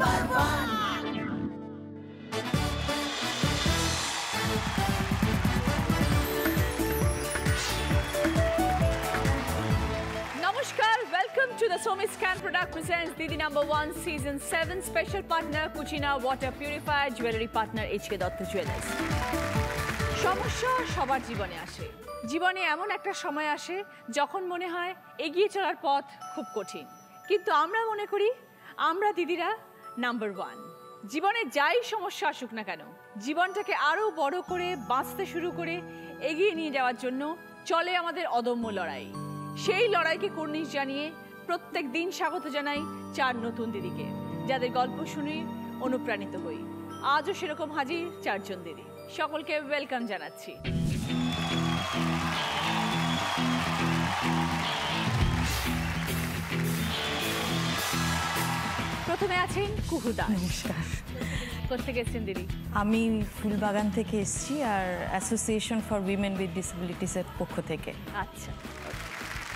Number one. Namaskar, welcome to the Somi Scan Product presents Didi Number 1 Season 7 Special Partner Cucina Water Purifier Jewelry Partner HK Datta Jewelers. সমস্যা সবার জীবনে আসে। জীবনে এমন একটা সময় আসে যখন মনে হয় এগিয়ে চলার পথ খুব কঠিন, কিন্তু আমরা মনে করি আমরা দিদিরা নাম্বার 1। জীবনে যাই সমস্যা আসুক না কেন, জীবনটাকে আরো বড় করে বাঁচতে শুরু করে এগিয়ে নিয়ে যাওয়ার জন্য চলে আমাদের অদম্য লড়াই। সেই লড়াইকে কুর্নিশ জানিয়ে প্রত্যেক দিন স্বাগত জানাই 4 নতুন দিদিকে, যাদের গল্প শুনে অনুপ্রাণিত হই। আজও সেরকম হাজির 4 জন দিদি। সকলকে ওয়েলকাম জানাচ্ছি। প্রথমে আছেন কুহু দাস। নমস্কার। কোথেকে এসেছেন দিদি? আমি ফুলবাগান থেকে এসেছি, আর অ্যাসোসিয়েশন ফর উইমেন উইথ ডিসেবিলিটিসের পক্ষ থেকে। আচ্ছা,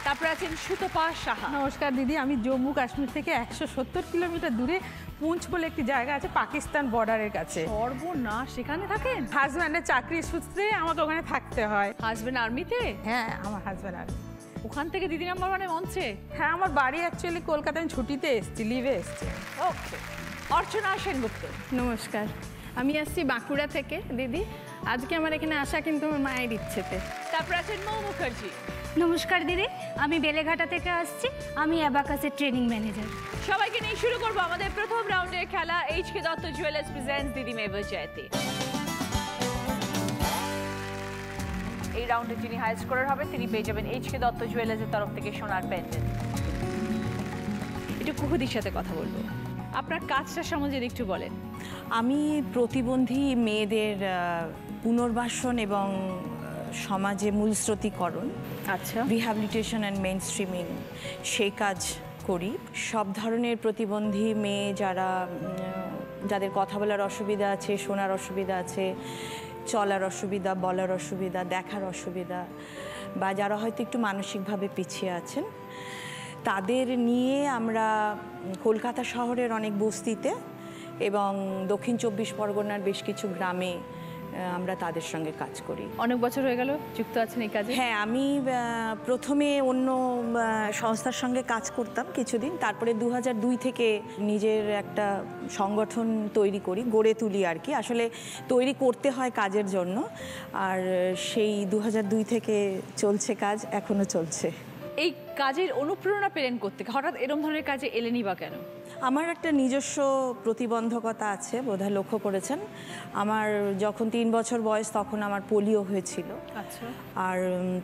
তারপরে আছেন সুতপা সাহা। নমস্কার দিদি, আমি জম্মু কাশ্মীর থেকে 170 কিলোমিটার দূরে পুঞ্চ বলে একটি জায়গা আছে পাকিস্তান বর্ডারের কাছে। সর্বনাশ, সেখানে থাকেন? হাজব্যান্ডের চাকরির সূত্রে আমাকে ওখানে থাকতে হয়। হাজবেন্ড আর্মিতে? হ্যাঁ, আমার হাজব্যান্ড আর ওখান থেকে দিদি নাম্বার 1-এ মঞ্চে? হ্যাঁ, আমার বাড়ি অ্যাকচুয়ালি কলকাতায়, আমি ছুটিতে এসেছি, লিভে এসেছি। ওকে। অর্চনা সেনগুপ্ত। নমস্কার, আমি আসছি বাঁকুড়া থেকে দিদি। আজকে আমার এখানে আসা কিন্তু আমার মায়ের ইচ্ছেতে। তারপর আছেন মৌ মুখার্জি। নমস্কার দিদি, আমি বেলেঘাটা থেকে আসছি, আমি অ্যাবাকাসের ট্রেনিং ম্যানেজার। সবাইকে নিয়ে শুরু করবো আমাদের প্রথম রাউন্ডের খেলা HK দত্ত জুয়েলার্স প্রেজেন্টস দিদি মেভা জয়তে। এই রাউন্ডে যিনি হাই স্কোরার হবে তিনি পেয়ে যাবেন HK দত্ত জুয়েলার্সের তরফ থেকে সোনার পেন্ডেন্ট। একটু কুহুদির সাথে কথা বলবো, আপনার কাজটা সম্বন্ধে একটু বলেন। আমি প্রতিবন্ধী মেয়েদের পুনর্বাসন এবং সমাজে মূলস্রোতীকরণ, আচ্ছা, রিহ্যাবিলিটেশন অ্যান্ড মেইন স্ট্রিমিং, সেই কাজ করি। সব ধরনের প্রতিবন্ধী মেয়ে যাদের কথা বলার অসুবিধা আছে, শোনার অসুবিধা আছে, চলার অসুবিধা, বলার অসুবিধা, দেখার অসুবিধা, বা যারা হয়তো একটু মানসিকভাবে পিছিয়ে আছেন, তাদের নিয়ে আমরা কলকাতা শহরের অনেক বস্তিতে এবং দক্ষিণ 24 পরগনার বেশ কিছু গ্রামে আমরা তাদের সঙ্গে কাজ করি। অনেক বছর হয়ে গেল যুক্ত আছেন এই কাজে? হ্যাঁ, আমি প্রথমে অন্য সংস্থার সঙ্গে কাজ করতাম কিছুদিন, তারপরে 2002 থেকে নিজের একটা সংগঠন গড়ে তুলি আর কি। আসলে তৈরি করতে হয় কাজের জন্য, আর সেই 2002 থেকে চলছে কাজ, এখনো চলছে। এই কাজের অনুপ্রেরণা পেলেন কোত্থেকে? হঠাৎ এরকম ধরনের কাজে এলেনই বা কেন? আমার একটা নিজস্ব প্রতিবন্ধকতা আছে, বোধহয় লক্ষ্য করেছেন। আমার যখন 3 বছর বয়স তখন আমার পোলিও হয়েছিল। আচ্ছা। আর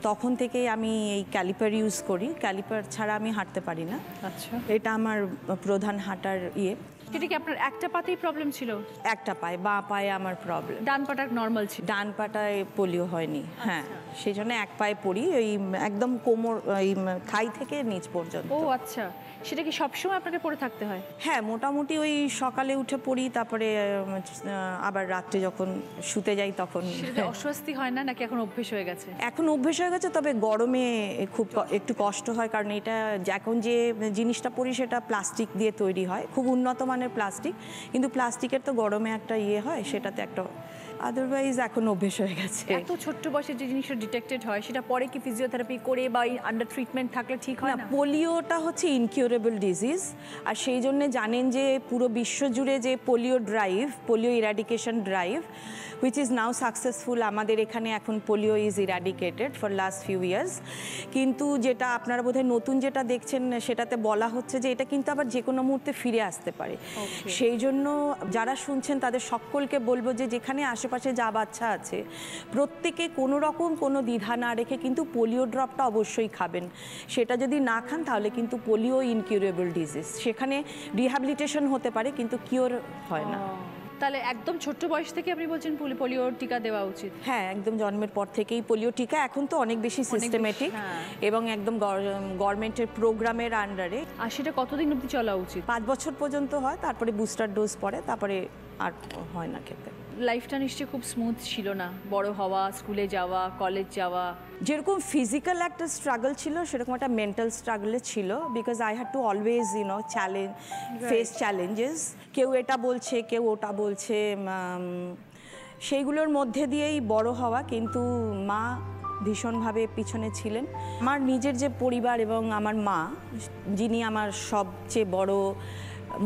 তখন থেকেই আমি এই ক্যালিপার ইউজ করি। ক্যালিপার ছাড়া আমি হাঁটতে পারি না। আচ্ছা, এটা আমার প্রধান হাঁটার ইয়ে। সেটা কি আপনার একটা পাতেই প্রবলেম ছিল? একটা পায়ে, বাঁ পায়ে আমার প্রবলেম। ডান পাটা নর্মাল ছিল? ডান পাটায় পোলিও হয়নি। হ্যাঁ, সেই জন্য এক পায়ে পড়ি, ওই একদম কোমর, ওই থাই থেকে নিচ পর্যন্ত। ও আচ্ছা, সেটা কি সবসময় আপনাকে পড়ে থাকতে হয়? হ্যাঁ, মোটামুটি ওই সকালে উঠে পড়ি, তারপরে আবার রাত্রে যখন শুতে যাই তখন। অস্বস্তি হয় না নাকি এখন অভ্যেস হয়ে গেছে? এখন অভ্যেস হয়ে গেছে, তবে গরমে খুব একটু কষ্ট হয়, কারণ এটা এখন যে জিনিসটা পরি সেটা প্লাস্টিক দিয়ে তৈরি হয়, খুব উন্নত মানের প্লাস্টিক, কিন্তু প্লাস্টিকের তো গরমে একটা ইয়ে হয়, সেটাতে একটা, আদারওয়াইজ এখন অভ্যেস হয়ে গেছে। এত ছোট্ট বয়সে যে জিনিসটা ডিটেক্টেড হয় সেটা পরে কি ফিজিওথেরাপি করে বা আন্ডার ট্রিটমেন্ট থাকলে ঠিক হয় না? পোলিওটা হচ্ছে ইনকিউরেবল ডিজিজ, আর সেই জন্য জানেন যে পুরো বিশ্ব জুড়ে যে polio eradication drive which is now successful, আমাদের এখানে এখন polio is eradicated for last few years. কিন্তু যেটা আপনারা বোধহয় নতুন যেটা দেখছেন সেটাতে বলা হচ্ছে যে এটা কিন্তু আবার যে কোনো মুহূর্তে ফিরে আসতে পারে। সেই জন্য যারা শুনছেন তাদের সকলকে বলবো যে যেখানে আশেপাশে যা বাচ্চা আছে প্রত্যেকে কোনো রকম কোনো দ্বিধা না রেখে কিন্তু পোলিও ড্রপটা অবশ্যই খাবেন। সেটা যদি না খান তাহলে কিন্তু পোলিও ইনকিউরেবল ডিজিজ, সেখানে রিহ্যাবিলিটেশন হতে পারে কিন্তু কিওর হয় না। তাহলে একদম ছোট্ট বয়স থেকে আপনি বলছেন পোলিও টিকা দেওয়া উচিত? হ্যাঁ, একদম জন্মের পর থেকেই পোলিও টিকা, এখন তো অনেক বেশি সিস্টেমেটিক এবং একদম গভর্নমেন্টের প্রোগ্রামের আন্ডারে। আর সেটা কতদিন অবধি চলা উচিত? 5 বছর পর্যন্ত হয়, তারপরে বুস্টার ডোজ পড়ে, তারপরে আর হয় না খেতে। লাইফটা নিশ্চয়ই খুব স্মুথ ছিল না, বড় হওয়া, স্কুলে যাওয়া, কলেজ যাওয়া। যেরকম ফিজিক্যাল একটা স্ট্রাগল ছিল সেরকম একটা মেন্টাল স্ট্রাগলে ছিল, because I had to always challenge face challenges. কেউ এটা বলছে, কেউ ওটা বলছে, সেইগুলোর মধ্যে দিয়েই বড় হওয়া। কিন্তু মা ভীষণভাবে পিছনে ছিলেন। আমার নিজের যে পরিবার এবং আমার মা, যিনি আমার সবচেয়ে বড়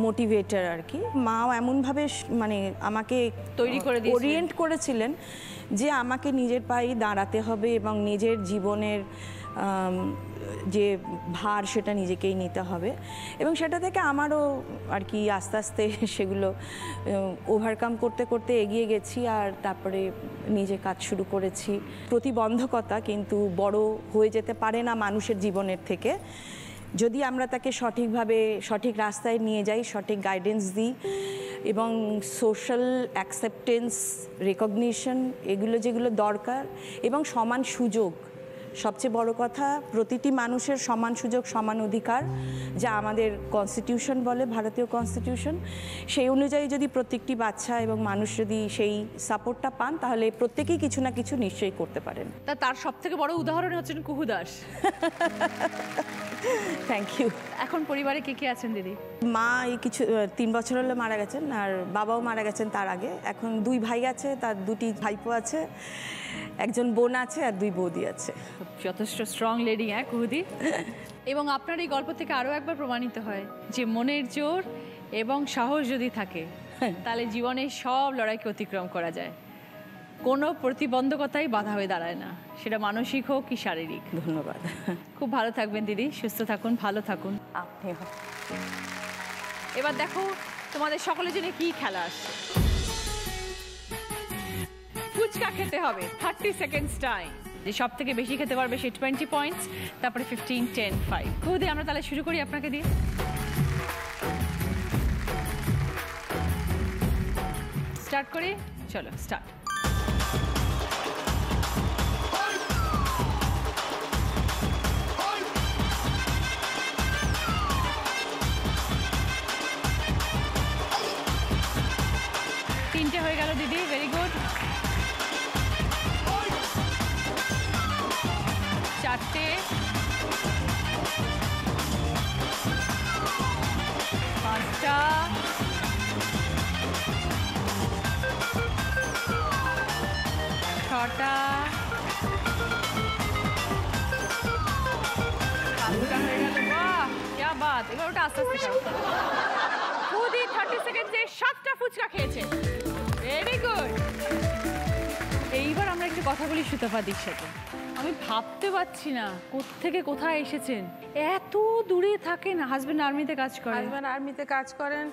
মোটিভেটর আর কি, মাও এমনভাবে মানে আমাকে তৈরি করে ওরিয়েন্ট করেছিলেন যে আমাকে নিজের পায়ে দাঁড়াতে হবে এবং নিজের জীবনের যে ভার সেটা নিজেকেই নিতে হবে। এবং সেটা থেকে আমারও আর কি আস্তে আস্তে সেগুলো ওভারকাম করতে করতে এগিয়ে গেছি। আর তারপরে নিজে কাজ শুরু করেছি। প্রতিবন্ধকতা কিন্তু বড় হয়ে যেতে পারে না মানুষের জীবনের থেকে, যদি আমরা তাকে সঠিকভাবে সঠিক রাস্তায় নিয়ে যাই, সঠিক গাইডেন্স দিই এবং সোশ্যাল অ্যাকসেপ্টেন্স, রেকগনিশন, এগুলো যেগুলো দরকার, এবং সমান সুযোগ। সবচেয়ে বড় কথা, প্রতিটি মানুষের সমান সুযোগ, সমান অধিকার, যা আমাদের কনস্টিটিউশন বলে, ভারতীয় কনস্টিটিউশন। সেই অনুযায়ী যদি প্রত্যেকটি বাচ্চা এবং মানুষ যদি সেই সাপোর্টটা পান, তাহলে প্রত্যেকেই কিছু না কিছু নিশ্চয়ই করতে পারেন। তার সবথেকে বড় উদাহরণ হচ্ছেন কুহু দাস। Thank you. এখন পরিবারে কে কে আছেন দিদি? মা এই কিছু 3 বছর হলো মারা গেছেন, আর বাবাও মারা গেছেন তার আগে। এখন 2 ভাই আছে, তার 2টি ভাইপো আছে, একজন বোন আছে আর 2 বৌদি আছে। যথেষ্ট স্ট্রং লেডি, হ্যাঁ কুহুদি। এবং আপনার এই গল্প থেকে আরও একবার প্রমাণিত হয় যে মনের জোর এবং সাহস যদি থাকে তাহলে জীবনের সব লড়াইকে অতিক্রম করা যায়। কোনো প্রতিবন্ধকতাই বাধা হয়ে দাঁড়ায় না, সেটা মানসিক হোক কি শারীরিক। ধন্যবাদ। খুব ভালো থাকবেন দিদি, সুস্থ থাকুন, ভালো থাকুন। আপনিও। এবার দেখো তোমাদের সকলের জন্য কি খেলা আসছে। ফুচকা খেতে হবে 30 সেকেন্ডস টাইম। যে সব থেকে বেশি খেতে পারবে সে 20 পয়েন্টস, তারপরে 15, 10, 5। খুদি আমরা তাহলে শুরু করি আপনাকে দিয়ে। স্টার্ট করি, চলো স্টার্ট। তিনটে হয়ে গেল দিদি, ভেরি গুড। 4টে, 5টা, 6টা, 7টা হয়ে গেল। বাহ, क्या बात। এবার ওটা আস্তে আস্তে করো। খুদি 30 সেকেন্ডে 7টা ফুচকা খেয়েছে, ভেরি গুড। এইবার আমরা একটু কথা বলি সুতপাদির সাথে। আমি ভাবতে পারছি না কোত্থেকে কোথায় এসেছেন, এত দূরে থাকেন। হাজবেন্ড আর্মিতে কাজ করেন? হাজব্যান্ড আর্মিতে কাজ করেন,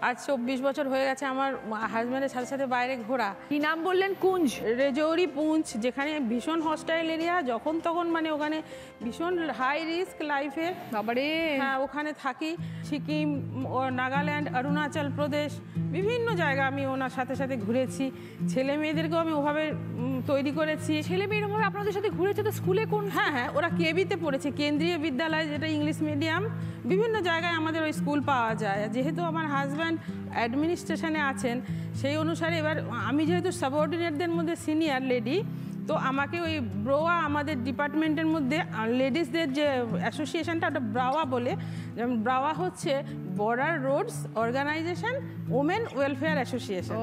আজ 24 বছর হয়ে গেছে আমার হাজব্যান্ডের সাথে সাথে বাইরে ঘোরা। কি নাম বললেন? কুঞ্জ, রেজৌরি পুঞ্চ, যেখানে ভীষণ হস্টাইল এরিয়া, যখন তখন মানে ওখানে ভীষণ হাই রিস্ক লাইফের। বাবারে। হ্যাঁ, ওখানে থাকি। সিকিম, নাগাল্যান্ড, অরুণাচল প্রদেশ, বিভিন্ন জায়গা আমি ওনার সাথে সাথে ঘুরেছি। ছেলে মেয়েদেরকেও আমি ওভাবে তৈরি করেছি। ছেলে মেয়ের ভাবে আপনাদের সাথে ঘুরেছে তো স্কুলে কোন? হ্যাঁ হ্যাঁ, ওরা কেবিতে পড়েছে, কেন্দ্রীয় বিদ্যালয়, যেটা ইংলিশ মিডিয়াম। বিভিন্ন জায়গায় আমাদের ওই স্কুল পাওয়া যায়। যেহেতু আমার হাজব্যান্ড অ্যাডমিনিস্ট্রেশনে আছেন, সেই অনুসারে এবার আমি যেহেতু সাবঅর্ডিনেটদের মধ্যে সিনিয়র লেডি, তো আমাকে ওই ব্রোয়া, আমাদের ডিপার্টমেন্টের মধ্যে লেডিসদের যে অ্যাসোসিয়েশনটা, ওটা ব্রাওয়া বলে। যেমন ব্রাওয়া হচ্ছে border roads organisation women welfare association,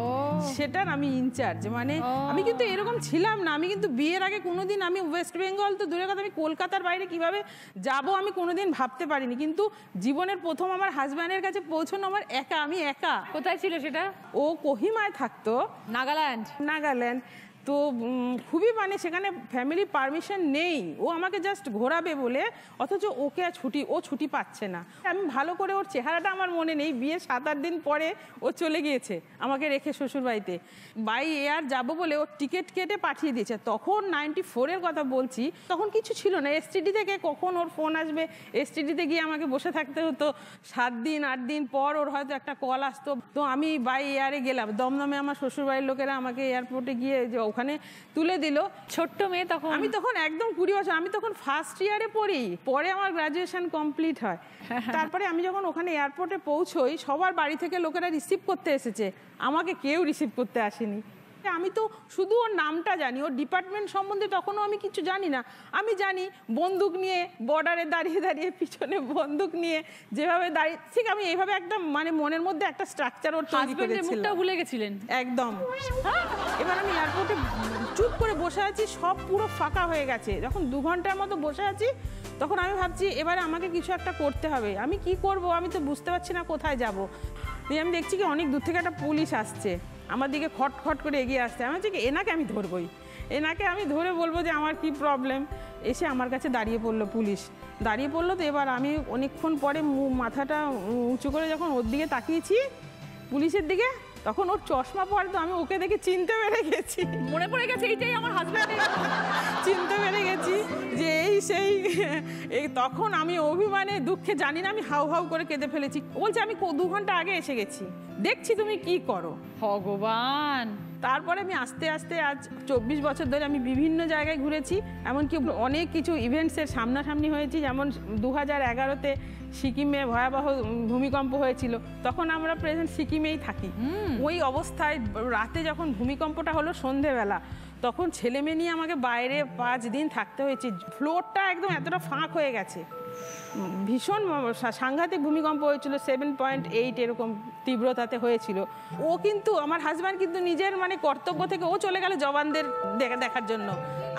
সেটার আমি ইনচার্জ। মানে আমি কিন্তু এরকম ছিলাম না, আমি কিন্তু বিয়ের আগে কোনোদিন আমি ওয়েস্ট বেঙ্গল তো দূরের কথা, আমি কলকাতার বাইরে কিভাবে যাব আমি কোনোদিন ভাবতে পারিনি। কিন্তু জীবনের প্রথম আমার হাজব্যান্ডের কাছে পৌঁছানো আমার একা, আমি একা। কোথায় ছিল সেটা? ও কোহিমায় থাকতো, নাগাল্যান্ড। তো খুবই মানে সেখানে ফ্যামিলি পারমিশন নেই, ও আমাকে জাস্ট ঘোরাবে বলে, অথচ ওকে আর ছুটি পাচ্ছে না। আমি ভালো করে ওর চেহারাটা আমার মনে নেই, বিয়ে 7-8 দিন পরে ও চলে গিয়েছে আমাকে রেখে শ্বশুরবাড়িতে। বাই এয়ার যাবো বলে ও টিকিট কেটে পাঠিয়ে দিয়েছে। তখন 94-এর কথা বলছি, তখন কিছু ছিল না। এসটিডি থেকে কখন ওর ফোন আসবে, এসটিডিতে গিয়ে আমাকে বসে থাকতে হতো। 7 দিন 8 দিন পর ওর হয়তো একটা কল আসতো। তো আমি বাই এয়ারে গেলাম, দমদমে আমার শ্বশুরবাড়ির লোকেরা আমাকে এয়ারপোর্টে গিয়ে ওখানে তুলে দিল। ছোট্ট মেয়ে তখন? আমি তখন একদম 20 বছর, আমি তখন ফার্স্ট ইয়ারে পড়ি, পরে আমার গ্রাজুয়েশন কমপ্লিট হয়। তারপরে আমি যখন ওখানে এয়ারপোর্টে পৌঁছই, সবার বাড়ি থেকে লোকেরা রিসিভ করতে এসেছে, আমাকে কেউ রিসিভ করতে আসেনি। আমি তো শুধু ওর নামটা জানি, ওর ডিপার্টমেন্ট সম্বন্ধে তখনও আমি কিছু জানি না। আমি জানি বন্দুক নিয়ে বর্ডারে দাঁড়িয়ে দাঁড়িয়ে পিছনে বন্দুক নিয়ে যেভাবে দাঁড়িয়ে, ঠিক আমি এইভাবে একটা মানে মনের মধ্যে একটা স্ট্রাকচার ওর তৈরি করেছিলাম। ভুলে গেছিলেন একদম। এবার আমি এয়ারপোর্টে চুপ করে বসে আছি, সব পুরো ফাঁকা হয়ে গেছে। যখন 2 ঘন্টার মতো বসে আছি তখন আমি ভাবছি এবারে আমাকে কিছু একটা করতে হবে। আমি কি করব আমি তো বুঝতে পারছি না কোথায় যাব। আমি দেখছি কি অনেক দূর থেকে একটা পুলিশ আসছে, আমার দিকে খটখট করে এগিয়ে আসছে। আমি ভাবছি কি এনাকে আমি ধরবই, এনাকে আমি ধরে বলবো যে আমার কি প্রবলেম। এসে আমার কাছে দাঁড়িয়ে পড়লো পুলিশ, দাঁড়িয়ে পড়লো। তো এবার আমি অনেকক্ষণ পরে মাথাটা উঁচু করে যখন ওর দিকে তাকিয়েছি পুলিশের দিকে, তখন ওর চশমা পরে, তো আমি ওকে দেখে চিনতে পেরে গেছি। মনে পড়ে গেছে এইটাই আমার হাজব্যান্ড, চিনতে পেরে গেছি যে এই সেই। তখন আমি অভিমানে দুঃখে জানি না আমি হাউ হাউ করে কেঁদে ফেলেছি। বলছে আমি 2 ঘন্টা আগে এসে গেছি, দেখছি তুমি কি করো। ভগবান। তারপরে আমি আস্তে আস্তে আজ 24 বছর ধরে আমি বিভিন্ন জায়গায় ঘুরেছি, এমনকি অনেক কিছু ইভেন্টসের সামনাসামনি হয়েছি। যেমন 2011-তে সিকিমে ভয়াবহ ভূমিকম্প হয়েছিল, তখন আমরা প্রেজেন্ট সিকিমেই থাকি। ওই অবস্থায় রাতে যখন ভূমিকম্পটা হলো সন্ধেবেলা, তখন ছেলে মেয়ে নিয়ে আমাকে বাইরে 5 দিন থাকতে হয়েছে। ফ্লোরটা একদম এতটা ফাঁক হয়ে গেছে। ভীষণ সাংঘাতিক ভূমিকম্প হয়েছিল, 7.8 এরকম তীব্রতাতে হয়েছিল। ও কিন্তু আমার হাজব্যান্ড কিন্তু নিজের মানে কর্তব্য থেকে ও চলে গেল জওয়ানদের দেখার জন্য,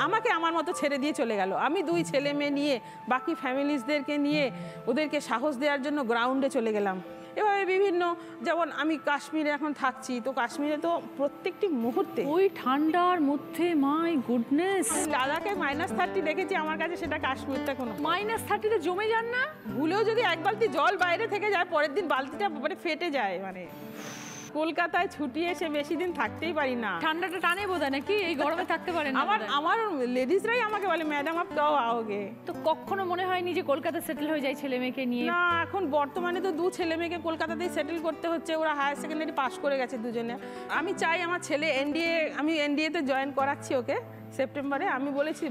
আমাকে আমার মতো ছেড়ে দিয়ে চলে গেল। আমি 2 ছেলে মেয়ে নিয়ে বাকি ফ্যামিলিজদেরকে নিয়ে ওদেরকে সাহস দেওয়ার জন্য গ্রাউন্ডে চলে গেলাম। এভাবে বিভিন্ন, যেমন আমি কাশ্মীরে এখন থাকছি, তো কাশ্মীরে তো প্রত্যেকটি মুহূর্তে ওই ঠান্ডার মধ্যে, মাই গুডনেস। লাদাখে -30 দেখেছি, আমার কাছে সেটা কাশ্মীরটা কোনো -30-তে জমে যান না? ভুলেও যদি 1 বালতি জল বাইরে থেকে যায়, পরের দিন বালতিটা মানে ফেটে যায়। মানে কলকাতায় ছুটি এসে বেশি দিন থাকতেই পারি না, ঠান্ডাটা টানে বোধহয় নাকি? এই গরমে থাকতে পারেন না? আমার লেডিসরাই আমাকে বলে ম্যাডাম আপ কাও आओगे। তো কখনো মনে হয়নি যে কলকাতা সেটেল হয়ে যায় ছেলে মেয়েকে নিয়ে? না, এখন বর্তমানে তো 2 ছেলে মেয়েকে কলকাতাতেই সেটেল করতে হচ্ছে। ওরা হায়ার সেকেন্ডারি পাস করে গেছে দুজনে। আমি চাই আমার ছেলে আমি এনডিএতে জয়েন করাচ্ছি ওকে সেপ্টেম্বরে। আমি বলেছি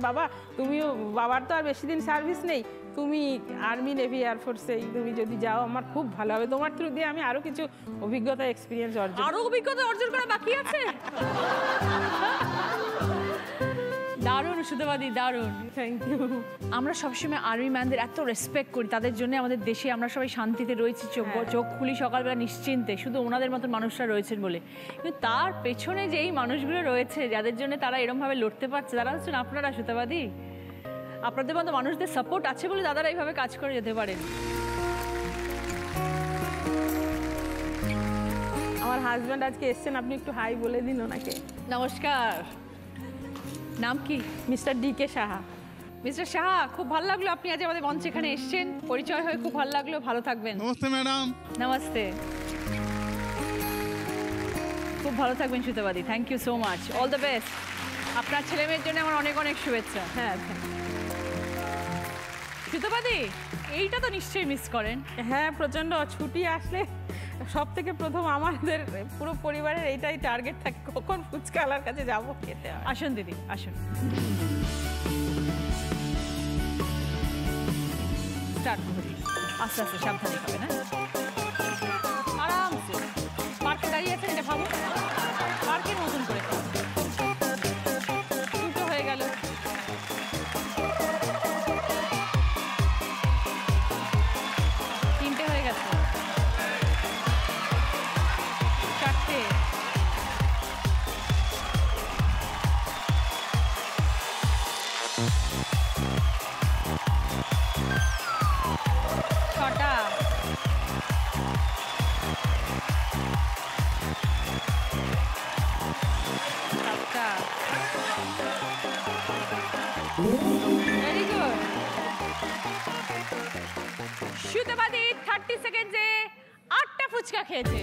বাবা তুমিও, বাবার তো আর বেশি দিন সার্ভিস নেই, তুমি আর্মি, নেভি, এয়ারফোর্সে তুমি যদি যাও আমার খুব ভালো হবে। তোমার থ্রু দিয়ে আমি আরো কিছু অভিজ্ঞতা, এক্সপিরিয়েন্স অর্জন করা বাকি আছে। দারুণ সুতপাদি, দারুণ। Thank you. আমরা সবসময় আর্মি ম্যানদের এত রেসপেক্ট করি, তাদের জন্য আমাদের দেশে আমরা সবাই শান্তিতে রয়েছি, চোখ খুলি সকালবেলা নিশ্চিন্তে, শুধু ওনাদের মতন মানুষরা রয়েছেন বলে। কিন্তু তার পেছনে যে এই মানুষগুলো রয়েছে যাদের জন্য তারা এরমভাবে লড়তে পারছে, তারা হচ্ছেন আপনারা সুতপাদি। আপনাদের মতো মানুষদের সাপোর্ট আছে বলে দাদারা এইভাবে কাজ করে যেতে পারেন। আমার হাজব্যান্ড আজকে এসছেন, আপনি একটু হাই বলে দিন ওনাকে। নমস্কার, নাম কি? Mister DK Saha. Mister Saha, খুব ভালো লাগলো আপনি আজ আমাদের মঞ্চে এখানে এসেছেন, পরিচয় হয়ে খুব ভালো লাগলো। ভালো থাকবেন। নমস্তে ম্যাডাম। নমস্তে, খুব ভালো থাকবেন সুতপাদি। Thank you so much, all the best. আপনার ছেলে মেয়ের জন্য আমার অনেক অনেক শুভেচ্ছা। হ্যাঁ সুতপাদি, এইটা তো নিশ্চয়ই মিস করেন। হ্যাঁ, প্রচণ্ড। ছুটি আসলে সব থেকে প্রথম আমাদের পুরো পরিবারের এইটাই টার্গেট থাকে, কখন ফুচকাওয়ালার কাছে যাবো খেতে। আসুন দিদি, আসুন। স্টার্ট করুন, আস্তে আস্তে সাবধানে খাবেন। হ্যাঁ, আরামসে। পার্কে দাঁড়িয়ে আছেন, এটা ভাবুন পার্কের মতন করে। 2টো হয়ে গেল, 3টে হয়ে গেছে, 4টে, 6টা, 7টা। Very good. সুতপাদি 30 সেকেন্ডে 8টা ফুচকা খেয়েছে।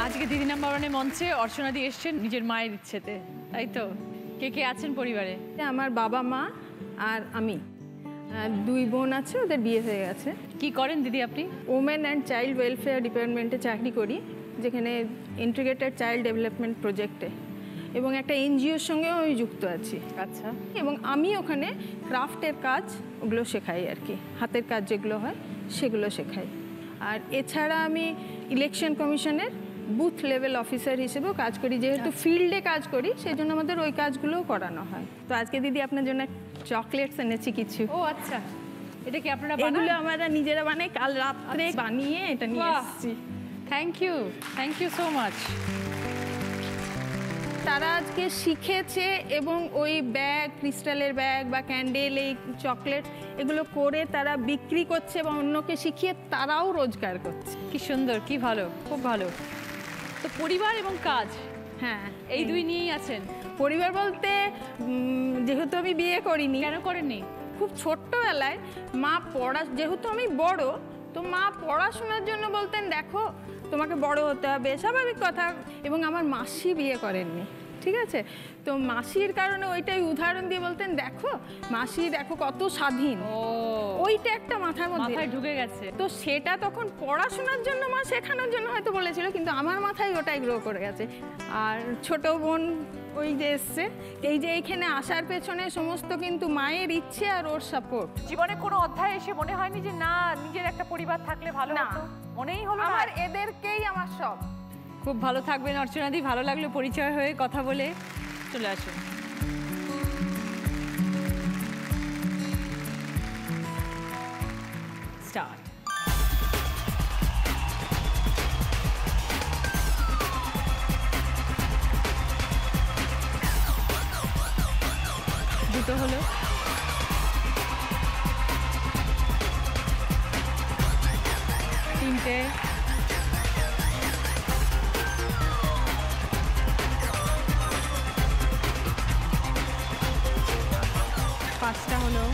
আজকে দিদি নাম্বার 1-এ মঞ্চে অর্চনা দি এসছেন নিজের মায়ের ইচ্ছেতে, তাই তো? কে কে আছেন পরিবারে? আমার বাবা মা আর আমি, 2 বোন আছে, ওদের বিয়ে হয়ে গেছে। কি করেন দিদি আপনি? ওমেন অ্যান্ড চাইল্ড ওয়েলফেয়ার ডিপার্টমেন্টে চাকরি করি, যেখানে ইন্টিগ্রেটেড চাইল্ড ডেভেলপমেন্ট প্রজেক্টে, এবং একটা এনজিওর সঙ্গেও আমি যুক্ত আছি। আচ্ছা। এবং আমি ওখানে ক্রাফটের কাজ ওগুলো শেখাই আর কি, হাতের কাজ যেগুলো হয় সেগুলো শেখাই। আর এছাড়া আমি ইলেকশন কমিশনের বুথ লেভেল অফিসার হিসেবেও কাজ করি, যেহেতু ফিল্ডে কাজ করি সেই জন্য আমাদের ওই কাজগুলোও করানো হয়। তো আজকে দিদি আপনার জন্য চকলেটস এনেছি কিছু। ও আচ্ছা, এটা কি আপনারা এগুলো বানান? আমরা নিজেরা বানাই, কাল রাত্রে বানিয়ে এটা নিয়ে বাহ। এসেছি। Thank you so much. তারা আজকে শিখেছে এবং ওই ব্যাগ, ক্রিস্টালের ব্যাগ বা ক্যান্ডেল, এই চকলেট এগুলো করে তারা বিক্রি করছে এবং অন্যকে শিখিয়ে তারাও রোজগার করছে। কি সুন্দর, কি ভালো, খুব ভালো। তো পরিবার এবং কাজ, হ্যাঁ, এই দুই নিয়েই আছেন। পরিবার বলতে যেহেতু আমি বিয়ে করিনি, কেন করেননি? খুব ছোট্টবেলায় মা যেহেতু আমি বড়, তো মা পড়াশোনার জন্য বলতেন দেখো তোমাকে বড় হতে হবে, স্বাভাবিক কথা। এবং আমার মাসি বিয়ে করেননি, ঠিক আছে? তো মাসির কারণে ওইটাই উদাহরণ দিয়ে বলতেন দেখো মাসি দেখো কত স্বাধীন, ওইটা একটা মাথার মধ্যে মাথায় ঢুকে গেছে। তো সেটা তখন পড়াশোনার জন্য মা শেখানোর জন্য হয়তো বলেছিল, কিন্তু আমার মাথায় ওটাই গ্রো করে গেছে। আর ছোট বোন ওই যে এসছে, এই যে এইখানে আসার পেছনে সমস্ত কিন্তু মায়ের ইচ্ছে আর ওর সাপোর্ট। জীবনে কোনো অধ্যায় এসে মনে হয়নি যে না নিজের একটা পরিবার থাকলে ভালো না। হতো? মনেই হলো না? আমার এদেরকেই আমার সব। খুব ভালো থাকবেন অর্চনাদি, ভালো লাগলো পরিচয় হয়ে কথা বলে। চলে আসুন। স্টার্ট। দুটো হলো, তিনটে, পাঁচটা হলো,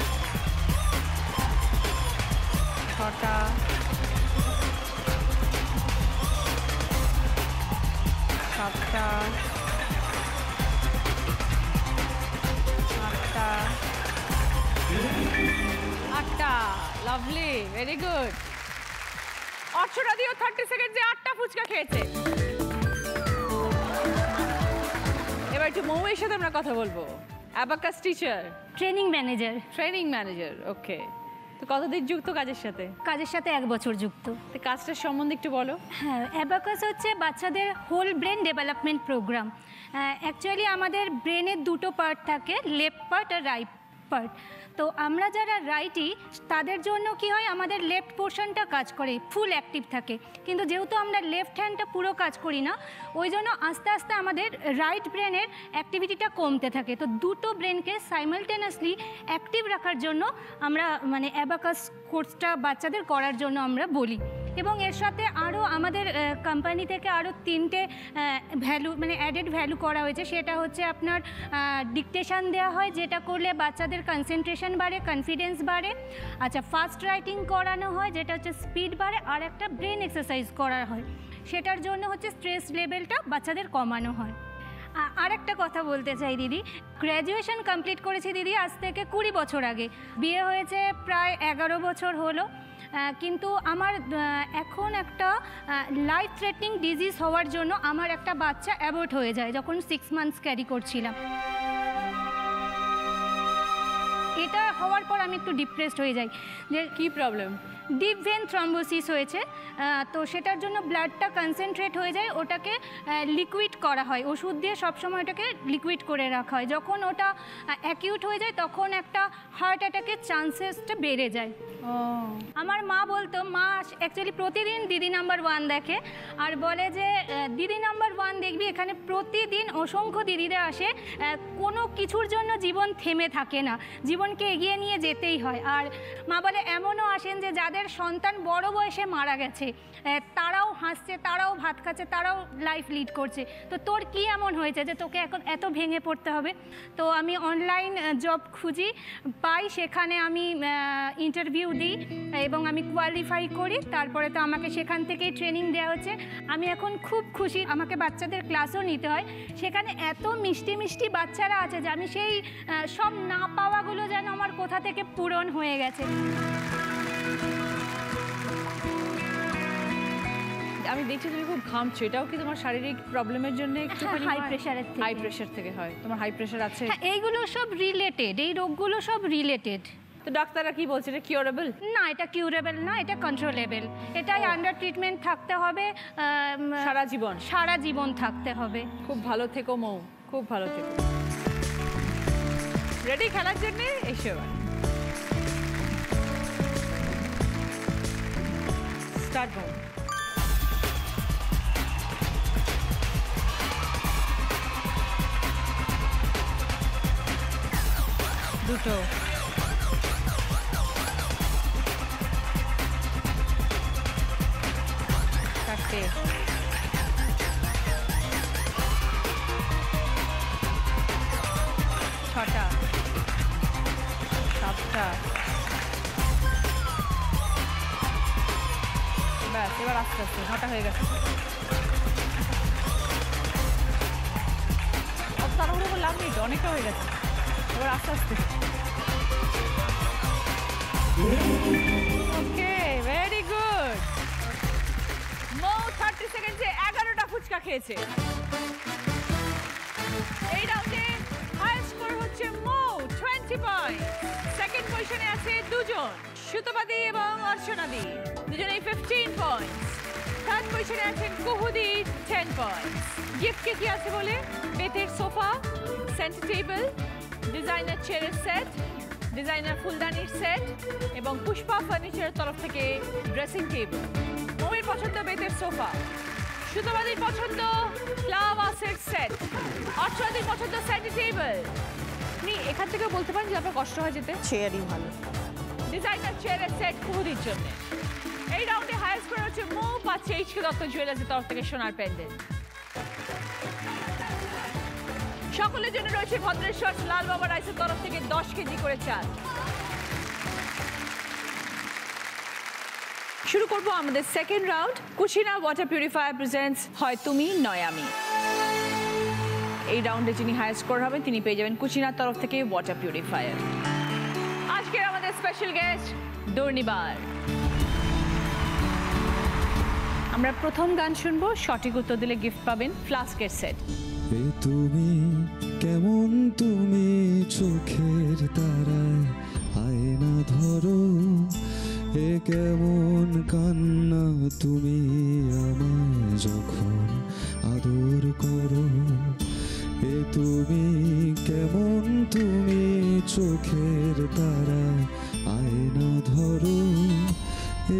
ছটা, সাতটা, আটটা। Lovely, very good. অর্চনা দিও 30 সেকেন্ডে 8টা ফুচকা খেয়েছে। এবার একটু মৌয়ের সাথে আমরা কথা বলবো। অ্যাবাকাস টিচার, ট্রেনিং ম্যানেজার, ওকে। তো কতদিন যুক্ত কাজের সাথে? কাজের সাথে 1 বছর যুক্ত। তো কাজটার সম্বন্ধে একটু বলো। হ্যাঁ, অ্যাবাকাস হচ্ছে বাচ্চাদের whole brain development program. Actually আমাদের ব্রেনের দুটো পার্ট থাকে, লেফট পার্ট আর রাইট পার্ট। তো আমরা যারা রাইটি তাদের জন্য কি হয়, আমাদের লেফট পোর্শনটা কাজ করে, ফুল অ্যাক্টিভ থাকে। কিন্তু যেহেতু আমরা লেফট হ্যান্ডটা পুরো কাজ করি না, ওই জন্য আস্তে আস্তে আমাদের রাইট ব্রেনের অ্যাক্টিভিটিটা কমতে থাকে। তো দুটো ব্রেনকে সাইমালটেনিয়াসলি অ্যাক্টিভ রাখার জন্য আমরা মানে অ্যাবাকাস কোর্সটা বাচ্চাদের করার জন্য আমরা বলি। এবং এর সাথে আরও আমাদের কোম্পানি থেকে আরও 3টে ভ্যালু মানে অ্যাডেড ভ্যালু করা হয়েছে। সেটা হচ্ছে আপনার ডিকটেশন দেওয়া হয়, যেটা করলে বাচ্চাদের কনসেন্ট্রেশন বাড়ে, কনফিডেন্স বাড়ে। আচ্ছা, ফাস্ট রাইটিং করানো হয়, যেটা হচ্ছে স্পিড বাড়ে। আর একটা ব্রেন এক্সারসাইজ করা হয়, সেটার জন্য হচ্ছে স্ট্রেস লেভেলটা বাচ্চাদের কমানো হয়। আর একটা কথা বলতে চাই দিদি, গ্র্যাজুয়েশন কমপ্লিট করেছি দিদি আজ থেকে 20 বছর আগে। বিয়ে হয়েছে প্রায় 11 বছর হলো। কিন্তু আমার এখন একটা লাইফ থ্রেটনিং ডিজিজ হওয়ার জন্য আমার একটা বাচ্চা অ্যাবর্ট হয়ে যায় যখন 6 মান্থস ক্যারি করছিলাম। এটা হওয়ার পর আমি একটু ডিপ্রেসড হয়ে যাই। যে কি প্রবলেম? ডিপ ভেন থ্রম্বোসিস হয়েছে। তো সেটার জন্য ব্লাডটা কনসেন্ট্রেট হয়ে যায়, ওটাকে লিকুইড করা হয়, ওষুধ দিয়ে সবসময় ওটাকে লিকুইড করে রাখা হয়। যখন ওটা অ্যাকিউট হয়ে যায় তখন একটা হার্ট অ্যাটাকের চান্সেসটা বেড়ে যায়। আমার মা বলতো, মা অ্যাকচুয়ালি প্রতিদিন দিদি নাম্বার 1 দেখে আর বলে যে দিদি নাম্বার 1 দেখবি, এখানে প্রতিদিন অসংখ্য দিদিরা আসে, কোনো কিছুর জন্য জীবন থেমে থাকে না, জীবনকে এগিয়ে নিয়ে যেতেই হয়। আর মা বলে এমনও আসেন যে যাদের সন্তান বড় বয়সে মারা গেছে, তারাও হাসছে, তারাও ভাত খাচ্ছে, তারাও লাইফ লিড করছে। তো তোর কি এমন হয়েছে যে তোকে এখন এত ভেঙে পড়তে হবে? তো আমি অনলাইন জব খুঁজি, পাই, সেখানে আমি ইন্টারভিউ দিই এবং আমি কোয়ালিফাই করি। তারপরে তো আমাকে সেখান থেকেই ট্রেনিং দেওয়া হচ্ছে। আমি এখন খুব খুশি, আমাকে বাচ্চাদের ক্লাসও নিতে হয়। সেখানে এত মিষ্টি মিষ্টি বাচ্চারা আছে যে আমি সেই সব না পাওয়াগুলো যেন আমার কোথা থেকে পূরণ হয়ে গেছে। আমি দেখছি তুমি খুব ঘামছো, এটাও কি তোমার শারীরিক প্রবলেমের জন্য একটু হাই প্রেশারের থেকে? হাই প্রেশার থেকে হয়। তোমার হাই প্রেশার আছে? হ্যাঁ, এইগুলো সব রিলেটেড, এই রোগগুলো সব রিলেটেড। তো ডাক্তাররা কি বলছে, এটা কিউরেবল? না, এটা কিউরেবল না, এটা কন্ট্রোলেবল। এটাই আন্ডার ট্রিটমেন্ট থাকতে হবে, সারা জীবন? সারা জীবন থাকতে হবে। খুব ভালো থেকো মৌ, খুব ভালো থেকো। রেডি খেলার জন্য? এসো স্টার্ট মৌ। দুটো, চারটে, ছটা, সাতটা, ব্যাস এবার আস্তে আস্তে 9টা হয়ে গেছে। তাড়াহুড়ো করে লাভ নেই তো, অনেকটা হয়ে গেছে, এবার আস্তে আস্তে। ওকে, ভেরি গুড। মৌ 30 সেকেন্ডে 11টা ফুচকা খেয়েছে। এই রাউন্ডে হাই স্কোর হচ্ছে মৌ 20 পয়েন্ট। সেকেন্ড পজিশনে আছে দুজন, সুতপাদি এবং অর্চনাদি, দুজনেই 15 পয়েন্ট। থার্ড পজিশনে আছেন কুহুদি 10 পয়েন্ট। গিফট কি আছে বলে? বেতের সোফা, সেন্টার টেবিল, ডিজাইনার চেয়ারের সেট, ডিজাইনার ফুলদানির সেট এবং পুষ্পা ফার্নিচারের তরফ থেকে ড্রেসিং টেবিল। মৌয়ের পছন্দ বেতের সোফা, সুতপাদির পছন্দ ফ্লাওয়ার্সের সেট, অর্চনাদির পছন্দ সেন্টার টেবিল। আপনি এখান থেকে বলতে পারেন যে আপনার কষ্ট হয় যেতে? চেয়ারই ভালো। ডিজাইনার চেয়ারের সেট কুহুদির জন্য। এই রাউন্ডে হাইয়েস্ট স্কোর হচ্ছে মৌ, পাচ্ছে এইচকে দত্ত জুয়েলার্সের তরফ থেকে সোনার প্যান্ডেল। সকলের জন্য রয়েছে ভদ্রেশ্বর লাল বাবা রাইসের তরফ থেকে 10 কেজি করে চাল। শুরু করব আমাদের second round. Kutchina water purifier presents হয় তুমি নয় আমি। এই রাউন্ডে যিনি হাই স্কোর হবেন তিনি পেয়ে যাবেন কুচিনার তরফ থেকে ওয়াটার পিউরিফায়ার। আজকের আমাদের স্পেশাল গেস্ট দুর্নিবার। আমরা প্রথম গান শুনবো, সঠিক উত্তর দিলে গিফট পাবেন ফ্লাস্কের সেট। তুমি কেমন, তুমি চোখের তারায় আয়না ধরো, এ কেমন কান্না তুমি আমায় যখন আদর করো। এ তুমি কেমন, তুমি চোখের তারায় আয়না ধরো,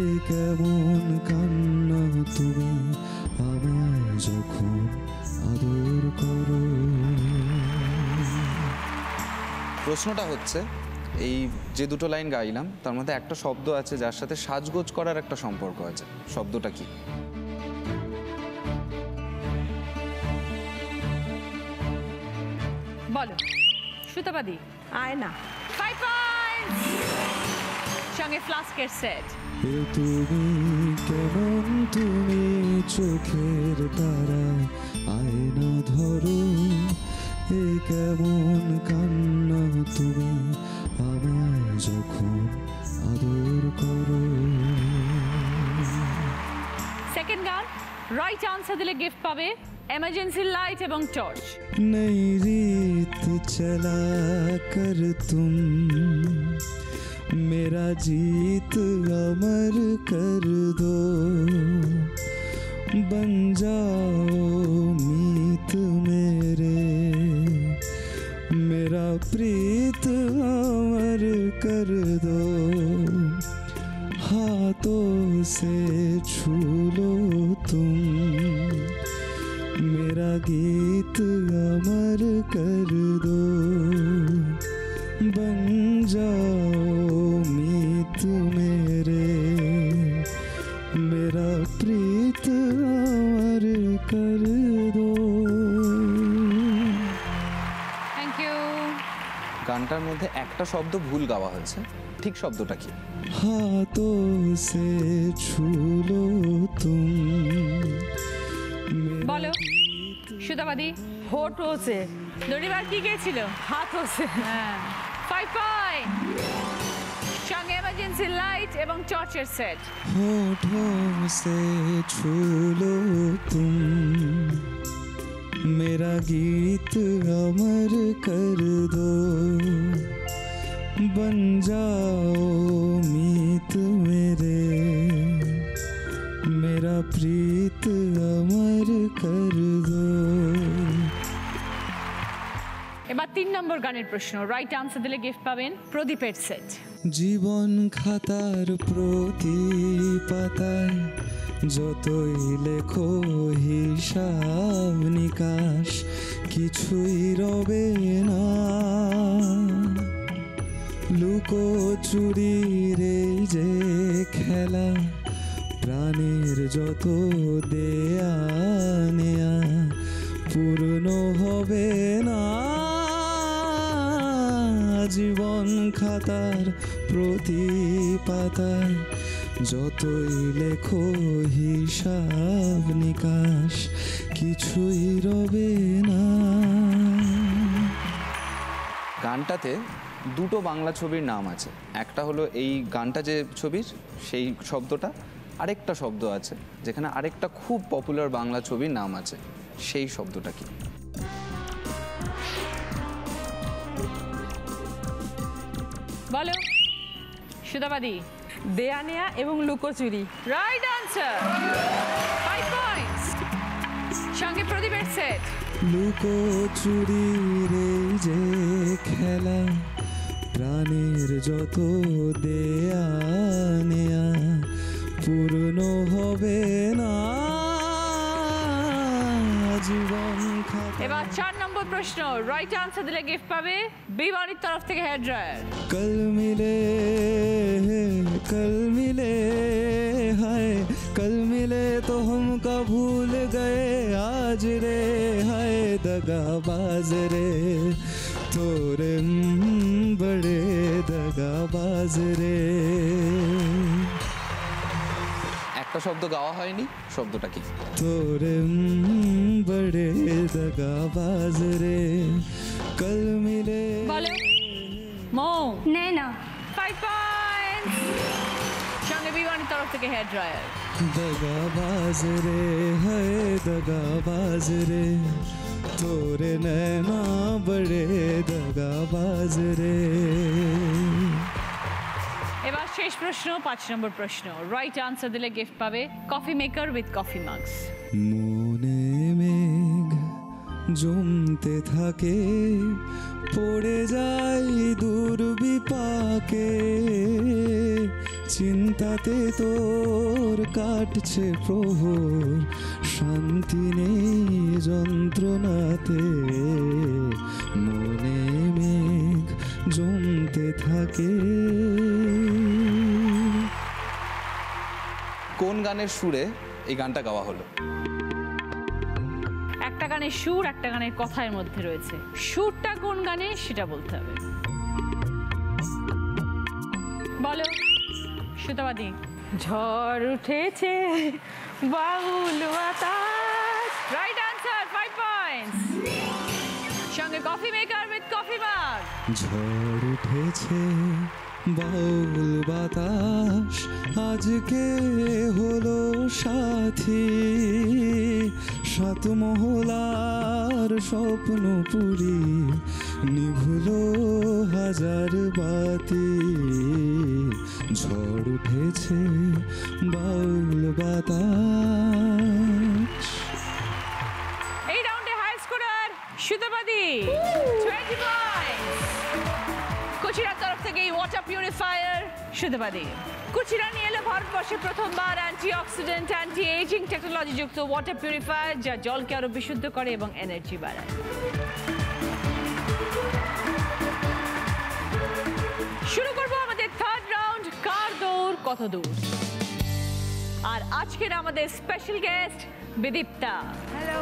এ কেমন কান্না তুমি আমায় যখন আদর করো। প্রশ্নটা হচ্ছে, এই যে দুটো লাইন গাইলাম তার মধ্যে একটা শব্দ আছে যার সাথে সাজগোজ করার একটা সম্পর্ক আছে, শব্দটা কি? বলো। সুতপাদি? আয়না। 5 পয়েন্ট। সঙ্গে ফ্লাস্কের সেট। এ তুমি কেমন, তুমি চোখের তারায় আয়না ধরো, এ কেমন কান্না তুমি আমায় যখন আদর করো। সেকেন্ড গান, রাইট আনসার দিলে গিফট পাবে এমার্জেন্সি লাইট এবং টর্চ। नई रीत चला कर तुम मेरा जीत अमर कर दो, बन जाओ मीत मेरे, मेरा प्रीत अमर कर दो, हाथों से छू लो तुम मेरा गीत अमर कर दो, बन जाओ मीत मेरे, मेरा प्रीत अमर कर दो। Thank you. গানটার মধ্যে একটা শব্দ ভুল গাওয়া হয়েছে, ঠিক শব্দটা কি? हाथों से छू लो तुम বলো। সুতপাদি? হোট হচ্ছে। দুর্নিবার কি গেছিল? হাত হচ্ছে। হ্যাঁ। 5 পয়েন্ট। সঙ্গে এমার্জেন্সি লাইট এবং টর্চের সেট। होठों से छू लो तुम मेरा गीत अमर कर दो, बन जाओ मीत मेरा प्रीत अमर कर दो। এবার 3 নম্বর গানের প্রশ্ন, রাইট আনসার দিলে গিফট পাবেন প্রদীপের সেট। জীবন খাতার প্রতি পাতায় যতই লেখো হিসাব নিকাশ কিছুই রবে না। লুকোচুরির এই যে খেলা প্রাণের যত দেয়া নেয়া পূর্ণ হবে না। জীবন খাতার প্রতি পাতায় যতই লেখো হিসাব নিকাশ কিছুই রবে না। গানটাতে দুটো বাংলা ছবির নাম আছে, একটা হলো এই গানটা যে ছবির সেই শব্দটা, আরেকটা শব্দ আছে যেখানে আরেকটা খুব পপুলার বাংলা ছবির নাম আছে, সেই শব্দটা কি? বলো সুধাবাদী। দেয়া নেয়া এবং লুকোচুরি। Right answer, 5 points. সঙ্গে প্রদীপের সেট। লুকোচুরির এই যে খেলা প্রাণের যত দেয়া নেয়া পূর্ণ হবে না। জীবন এবার 4 নম্বর প্রশ্ন, রাইট আনসার দিলে গিফট পাবে বিমানির তরফ থেকে হেয়ার ড্রায়ার। कल मिले हाय कल मिले तो हम का भूल गए आज रे हाय दगाबाज रे तोरे बड़े दगाबाज रे। একটা শব্দ গাওয়া হয়নি, শব্দটা কি? तोरे बड़े दगाबाज रे कल मिले। বলো মৌ। नैना। 5 পয়েন্টস। সঙ্গে বিমানির তরফ থেকে হেয়ার ড্রায়ার। दगाबाज रे है दगाबाज रे तोरे नैना बड़े दगाबाज रे। এবার শেষ প্রশ্ন, 5 নম্বর প্রশ্ন, রাইট আনসার দিলে গিফট পাবে কফি মেকার উইথ কফি মাগস। মনে মেঘ জমতে থাকে পড়ে যাই দূর বিপাকে চিন্তাতে তোর কাটছে প্রহর শান্তি নেই যন্ত্রণাতে। মনে মেঘ জমতে থাকে। কোন গানের সুরে এই গানটা গাওয়া হলো? একটা গানের সুর, একটা গানের কথার মধ্যে রয়েছে, সুরটা কোন গানে সেটা বলতে হবে। বলো সুতাবাদী। ঝড় উঠেছে বাউল বাতাস। Right answer, 5 points. সঙ্গে কফি মেকার উইথ কফি মাগ। ঝড় উঠেছে বাউল বাতাস আজকে হলো সাথী সাত মহলার স্বপ্ন পুরি নিভুলো হাজার বাতি। ঝড় উঠেছে বাউল বাতাস। এই রাউন্ডে হাই স্কোরার সুতাবাদী, 20 পয়েন্টস। কুচিরার তরফ থেকে এই ওয়াটার পিউরিফায়ার সুতাবাদী। কুচিরা নিয়ে এলো ভারতবর্ষে প্রথমবার অ্যান্টিঅক্সিডেন্ট অ্যান্টি এজিং টেকনোলজি যুক্ত ওয়াটার পিউরিফায়ার, যা জলকে আরো বিশুদ্ধ করে এবং এনার্জি বাড়ায়। শুরু করবো আমাদের থার্ড রাউন্ড, কার দৌড় কত দূর। আর আজকের আমাদের স্পেশাল গেস্ট বিদীপ্তা। হ্যালো।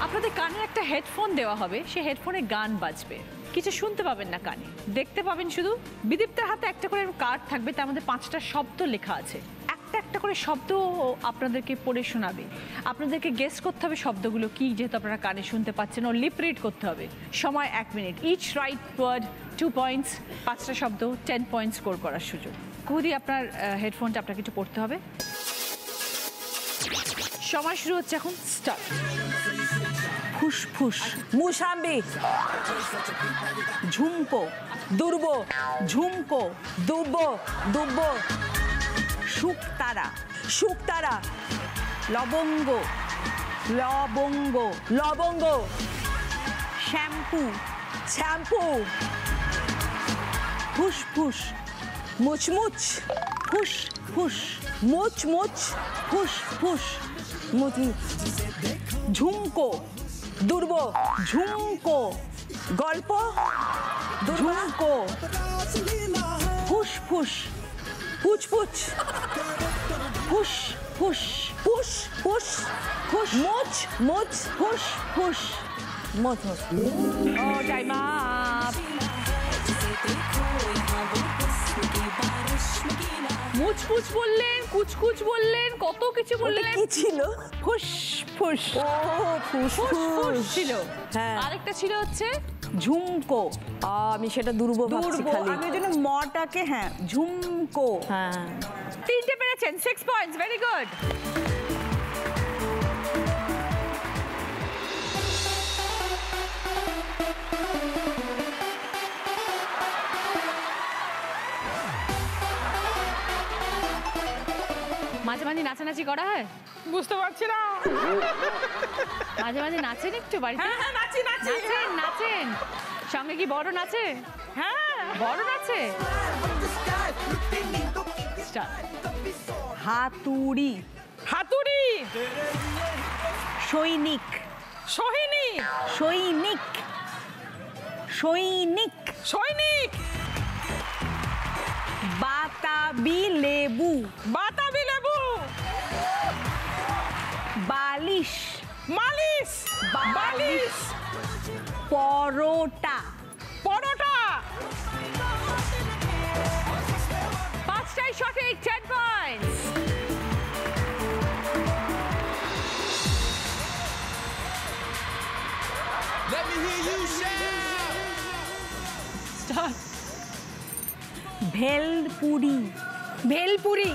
আপনাদের কানে একটা হেডফোন দেওয়া হবে, সেই হেডফোনে গান বাজবে, কিছু শুনতে পাবেন না কানে, দেখতে পাবেন শুধু। বিদীপ্তার হাতে একটা করে কার্ড থাকবে, তার মধ্যে 5টা শব্দ লেখা আছে, একটা একটা করে শব্দ আপনাদেরকে পড়ে শোনাবে। আপনাদেরকে গেস করতে হবে শব্দগুলো কি, যেহেতু আপনারা কানে শুনতে পাচ্ছেন, ও লিপ রিড করতে হবে। সময় 1 minute. Each right word 2 points, 5টা শব্দ 10 পয়েন্টস স্কোর করার সুযোগ। কুদি আপনার হেডফোনটা আপনাকে একটু পড়তে হবে। সময় শুরু হচ্ছে এখন, স্টার্ট। ফুসফুস, মুসাম্বি, ঝুমকো, দুর্ব, ঝুমকো, দুব্ব, দুব্ব, শুকতারা, শুকতারা, লবঙ্গ, লবঙ্গ, লবঙ্গ, শ্যাম্পু, শ্যাম্পু, ফুসফুস, মুচমুচ, ফুসফুস, মুচমুচ, ফুসফুস, মুচমুচ, ঝুমকো, দুর্ব, ঝুমকো, গল্প, ঝুমকো, ফুসফুস, পুচপুচ, ফুস ফুস, ফুস ফুস, ফুস, মোচ মোচ, ফুস ফুস, মোচ মোচ। ও টাইম আপ। মুচপুচ বললেন, কুচকুচ বললেন, কত কিছু বললেন। কি ছিল? ফুস ফুস। ও ফুস ফুস ছিল। হ্যাঁ। আরেকটা ছিল হচ্ছে ঝুমকো। আমি সেটা দুর্ব ভাবছি খালি। আমি ওই জন্য মটাকে হ্যাঁ ঝুমকো। হ্যাঁ, তিনটে পেরেছেন, 6 পয়েন্টস, ভেরি গুড। মাঝে মাঝে নাচানাচি করা হয়? বুঝতে পারছি না। মাঝে মাঝে নাচেন একটু বাড়িতে? হ্যাঁ হ্যাঁ নাচি নাচি। নাচেন নাচেন। সঙ্গে কি বড় নাচে? হ্যাঁ বড় নাচে? Start. হাতুড়ি, হাতুড়ি, সৈনিক, সোহিনী, সৈনিক, সৈনিক, সৈনিক, বাতাবি লেবু, বাতাবি লেবু, বালিশ, মালিশ, বালিশ, পরোটা, পরোটা। 5টাই সঠিক, 10 points. Let me hear you shout. Start. Bhelpuri, bhelpuri,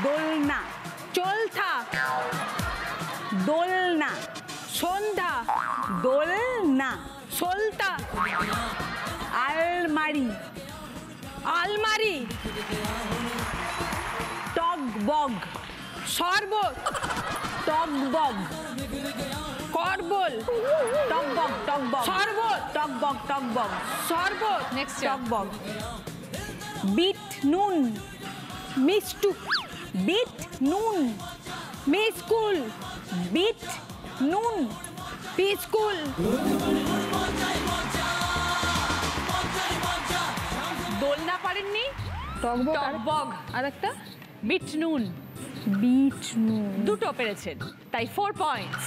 দোলনা, চলথা, দোলনা, সন্ধ্যা, দোলনা, সলতা, আলমারি, আলমারি, টগবগ, শরবত, টগবগ, করবল, টগবগ, টগবগ, শরবত, টগবগ, টগবগ, শরবত। নেক্সট টগবগ, বিট নুন, মিষ্টু, বিট নুন, মিস্কুল, বিট নুন, পিস্কুল, দোলনা পারেননি? টকবগ। আরেকটা বিট নুন। বিট নুন, দুটো পেরেছেন, তাই 4 পয়েন্টস।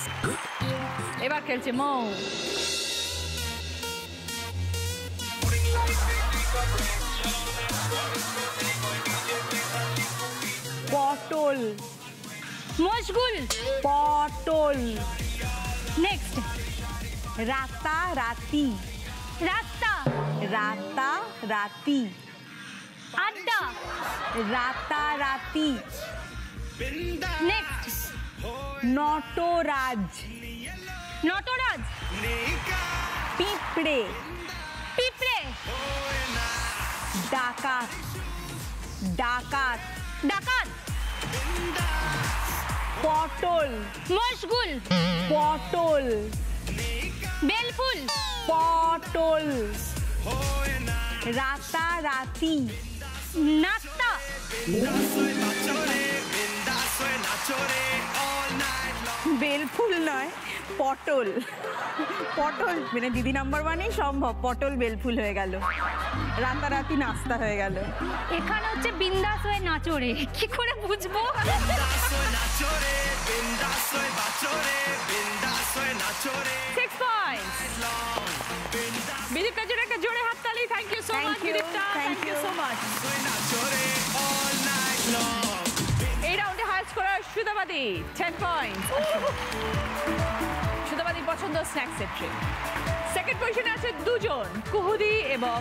এবার খেলছে মৌ। পটল, মশগুল। পটল, নেক্সট, রাতারাতি, রাস্তা, রাতারাতি, আড্ডা। রাতারাতি, নেক্সট, নটরাজ, নটরাজ, পিঁপড়ে, পিঁপড়ে, ডাকাত, ডাকাত, ডাকাত, পটল, মশগুল, পটল, বেলফুল, পটল, রাতারাতি, নাস্তা, বেলফুল নয় পটল, পটল মানে দিদি নাম্বার ওয়ানেই সম্ভব, পটল বেলফুল হয়ে গেল, রাতারাতি নাস্তা হয়ে গেল। এখানে হচ্ছে বিন্দাস হয়ে নাচরে, কি করে বুঝবো? 6 পয়েন্টস। বিদীপ্তার জন্য একটা জোরে হাততালি। Thank you so much Bidipta, thank you so much. এই রাউন্ডে high scorer Sudhabadi, 10 points. Sudhabadi পছন্দ স্ন্যাক্সের ট্রে। সেকেন্ড পজিশনে আছে দুজন, কুহুদি এবং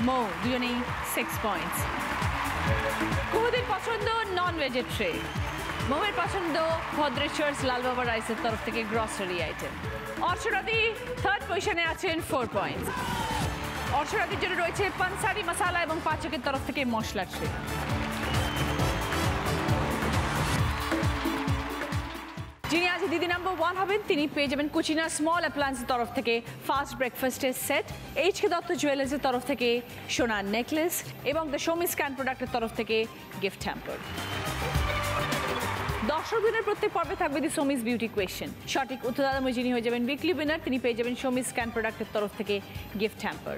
মৌ, দুজনেই 6 পয়েন্টস। কুহুদির পছন্দ নন ভেজের ট্রে। মোমের পছন্দ ভদ্রেশ্বরস লাল বাবা রাইসের তরফ থেকে গ্রসারি আইটেম। অর্চনাদি থার্ড পজিশনে আছেন 4 পয়েন্টস। অর্চনাদির জন্য রয়েছে পানসারি মশালা এবং পাচকের তরফ থেকে মশলা ট্রে। যিনি আজ দিদি নাম্বার 1 হবেন তিনি পেয়ে যাবেন কুচিনা স্মল অ্যাপ্লায়েন্সের তরফ থেকে ফাস্ট ব্রেকফাস্টের সেট, এইচকে দত্ত জুয়েলার্সের তরফ থেকে সোনার নেকলেস এবং দ্য শোমি স্ক্যান প্রোডাক্টের তরফ থেকে গিফট হ্যাম্পার। দর্শক দিনের প্রত্যেক পর্বে থাকবে দি সোমিস বিউটি কোয়েশ্চেন। সঠিক উত্তরদাতা যিনি হয়ে যাবেন উইকলি উইনার তিনি পেয়ে যাবেন শোমি স্ক্যান প্রোডাক্টের তরফ থেকে গিফট হ্যাম্পার।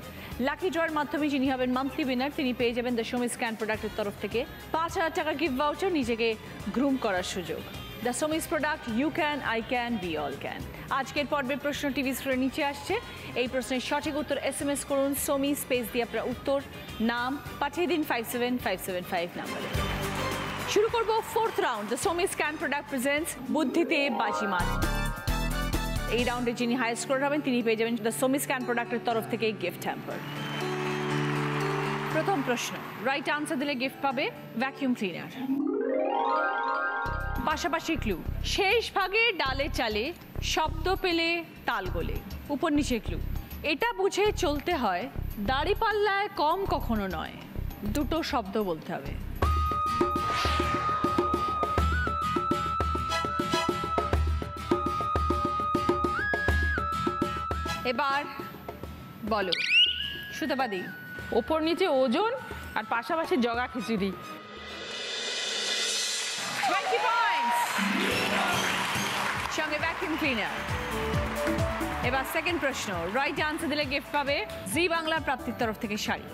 লাকি ড্রয়ের মাধ্যমে যিনি হবেন মান্থলি উইনার তিনি পেয়ে যাবেন দ্য শোমি স্ক্যান প্রোডাক্টের তরফ থেকে 5,000 টাকা গিফট ভাউচার, নিজেকে গ্রুম করার সুযোগ। The Shomi's product you can, I can, we all can. আজকের পর্বের প্রশ্ন টিভি স্ক্রিনের নিচে আসছে। এই প্রশ্নের সঠিক উত্তর SMS করুন সোমি স্পেস দিয়ে আপনার উত্তর, নাম পাঠিয়ে দিন 57555 নাম্বারে। শুরু করব fourth round. The Somy scan product presents বুদ্ধিতে বাজিমাত। এই রাউন্ডে যিনি হাই স্কোর হবেন তিনি পেয়ে যাবেন দ্য সোমি স্ক্যান প্রোডাক্টের তরফ থেকে গিফট হ্যাম্পার। প্রথম প্রশ্ন, রাইট আনসার দিলে গিফট পাবে ভ্যাকিউম ক্লিনার। পাশাপাশি ক্লু, শেষ ভাগে ডালে চালে শব্দ পেলে তাল গোলে। উপর নিচে ক্লু, এটা বুঝে চলতে হয় দাড়িপাল্লায় কম কখনো নয়। দুটো শব্দ বলতে হবে। এবার বলো সুতাবাদী। ওপর নিচে ওজন আর পাশাপাশি জগা খিচুড়ি। 20 পয়েন্টস, সঙ্গে ভ্যাকুয়াম ক্লিনার। এবার সেকেন্ড প্রশ্ন, রাইট আনসার দিলে গিফট পাবে জি বাংলা প্রাপ্তির তরফ থেকে শাড়ি।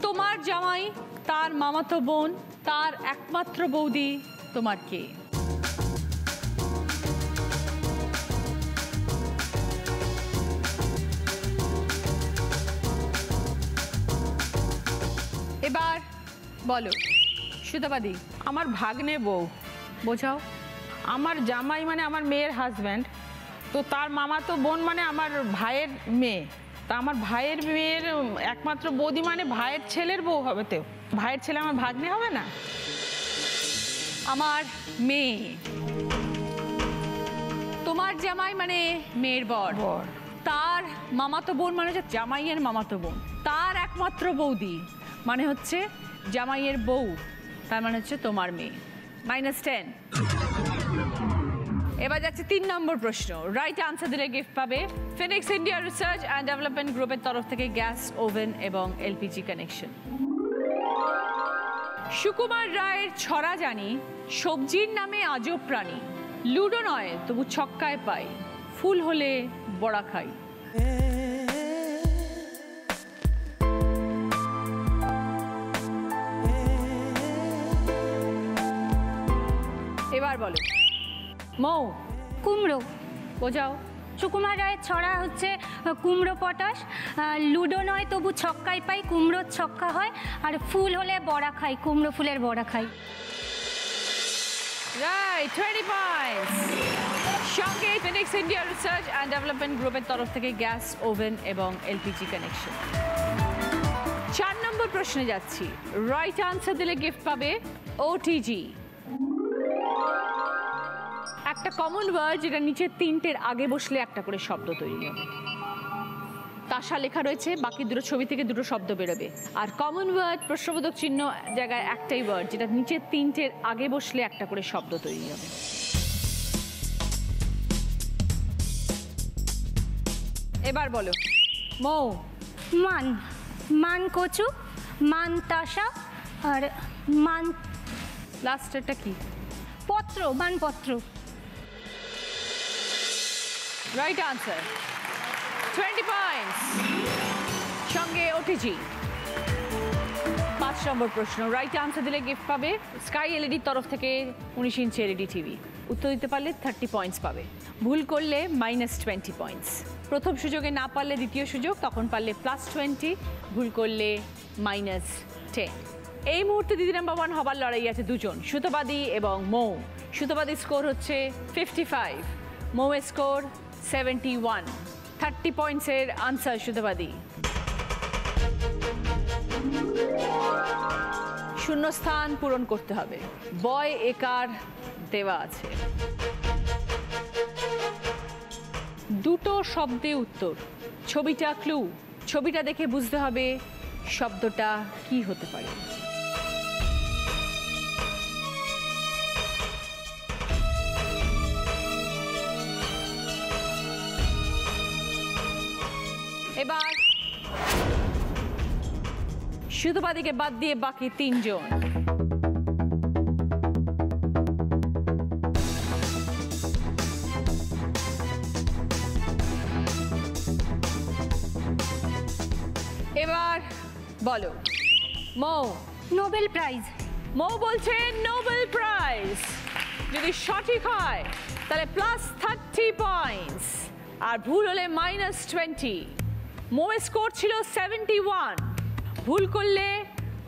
তোমার জামাই, তার মামাতো বোন, তার একমাত্র বৌদি তোমার কে? এবার বলো সুতাবাদী। আমার ভাগ্নে বউ। বোঝাও। আমার জামাই মানে আমার মেয়ের হাজব্যান্ড, তো তার মামাতো বোন মানে আমার ভাইয়ের মেয়ে, তা আমার ভাইয়ের মেয়ের একমাত্র বৌদি মানে ভাইয়ের ছেলের বউ হবে। তো ভাইয়ের ছেলে আমার ভাগ্নে হবে না? আমার মেয়ে। তোমার জামাই মানে মেয়ের বর, তার মামাতো বোন মানে হচ্ছে জামাইয়ের মামাতো বোন, তার একমাত্র বৌদি মানে হচ্ছে জামাইয়ের বউ, তার মানে হচ্ছে তোমার মেয়ে। -10। এবার যাচ্ছে 3 নম্বর প্রশ্ন, রাইট আনসার দিলে গিফট পাবে Phoenix India research and development গ্রুপের তরফ থেকে গ্যাস ওভেন এবং LPG কানেকশন। সুকুমার রায়ের ছড়া জানি, সবজির নামে আজব প্রাণী, লুডো নয় তবু ছক্কায় পাই, ফুল হলে বড়া খাই। এবার বলো মৌ। কুমড়ো। বোঝাও। সুকুমার রায়ের ছড়া হচ্ছে কুমড়ো পটাশ, লুডো নয় তবু ছক্কায় পাই, কুমড়োর ছক্কা হয়, আর ফুল হলে বড়া খাই, কুমড়ো ফুলের বড়া খাই। Right, 20 points. সঙ্গে Phoenix India research and development গ্রুপের তরফ থেকে গ্যাস ওভেন এবং LPG কানেকশন। 4 নম্বর প্রশ্নে যাচ্ছি, রাইট আনসার দিলে গিফট পাবে OTG। একটা কমন ওয়ার্ড যেটা নিচে 3টের আগে বসলে একটা করে শব্দ তৈরি হবে। তাশা লেখা রয়েছে, বাকি দুটো ছবি থেকে দুটো শব্দ বেরোবে। আর কমন ওয়ার্ড প্রশ্নবোধক চিহ্ন জায়গায় একটাই ওয়ার্ড যেটা নিচে 3টের আগে বসলে একটা করে শব্দ তৈরি হবে। এবার বলো মৌ। মান। মান কচু, মান তাসা, আর মান লাস্টেরটা কি? পত্র, মানপত্র। Right answer, 20 points. সঙ্গে OTG। 5 নম্বর প্রশ্ন, রাইট আনসার দিলে গিফট পাবে স্কাই LED তরফ থেকে 19 ইঞ্চি LED টিভি। উত্তর দিতে পারলে 30 পয়েন্টস পাবে, ভুল করলে -20 পয়েন্টস। প্রথম সুযোগে না পারলে দ্বিতীয় সুযোগ, তখন পারলে +20, ভুল করলে -10। এই মুহূর্তে দিদি নাম্বার 1 হবার লড়াই আছে দুজন, সুতোবাদী এবং মৌ। সুতোবাদী স্কোর হচ্ছে 55, মৌয়ের স্কোর 71। 30 পয়েন্টসের আনসার সুতোবাদী। শূন্যস্থান পূরণ করতে হবে। বয় একার দেওয়া আছে। দুটো শব্দে উত্তর, ছবিটা ক্লু। ছবিটা দেখে বুঝতে হবে শব্দটা কি হতে পারে। এবার সুতোবাদীকে বাদ দিয়ে বাকি 3 জন। এবার বলো মৌ। Nobel prize. মৌ বলছে নোবেল প্রাইজ। যদি সঠিক হয় তাহলে +30 পয়েন্টস, আর ভুল হলে -20। মৌয়ের স্কোর ছিল 71, ভুল করলে